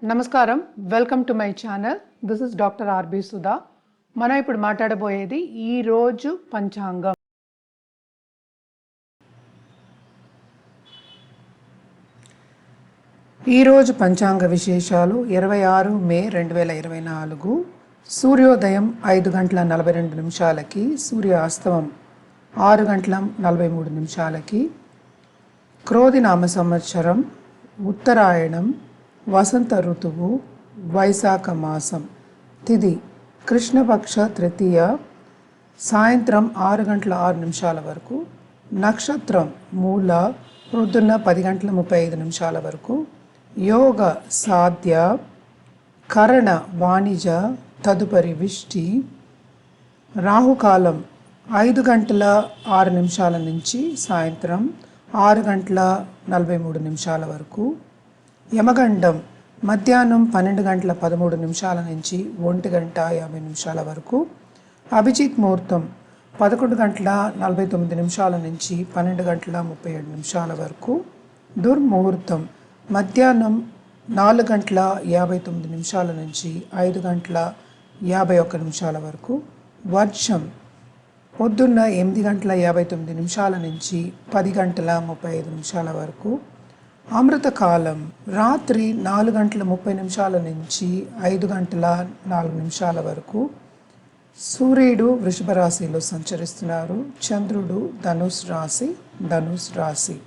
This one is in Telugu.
నమస్కారం, welcome to my channel. This is doctor R B Sudha. మనం ఇప్పుడు మాట్లాడబోయేది ఈరోజు పంచాంగం. ఈరోజు పంచాంగ విశేషాలు 26 మే 2024. సూర్యోదయం 5 గంటల 42 నిమిషాలకి, సూర్యాస్తమం 6 గంటల 43 నిమిషాలకి, క్రోధినామ సంవత్సరం, ఉత్తరాయణం, వసంత ఋతువు, వైశాఖ మాసం, తిథి కృష్ణపక్ష తృతీయ, సాయంత్రం 6 గంటల 6 నిమిషాల వరకు, నక్షత్రం మూల, ప్రొద్దున్న 10 గంటల 35 నిమిషాల వరకు, యోగ సాధ్య, కరణ వాణిజ, తదుపరి విష్టి, రాహుకాలం 5 గంటల 6 నిమిషాల నుంచి సాయంత్రం 6 గంటల 43 నిమిషాల వరకు, యమగండం మధ్యాహ్నం 12 గంటల 13 నిమిషాల నుంచి 1 గంట 50 నిమిషాల వరకు, అభిజిత్ ముహూర్తం 11 గంటల 49 నిమిషాల నుంచి 12 గంటల 37 నిమిషాల వరకు, దుర్ముహూర్తం మధ్యాహ్నం 4 గంటల 59 నిమిషాల నుంచి 5 గంటల 51 నిమిషాల వరకు, వర్షం పొద్దున్న 8 గంటల 59 నిమిషాల నుంచి 10 గంటల 35 నిమిషాల వరకు, అమృతకాలం రాత్రి 4 గంటల 30 నిమిషాల నుంచి 5 గంటల 4 నిమిషాల వరకు, సూర్యుడు వృషభ రాశిలో సంచరిస్తున్నారు, చంద్రుడు ధనుసు రాశి.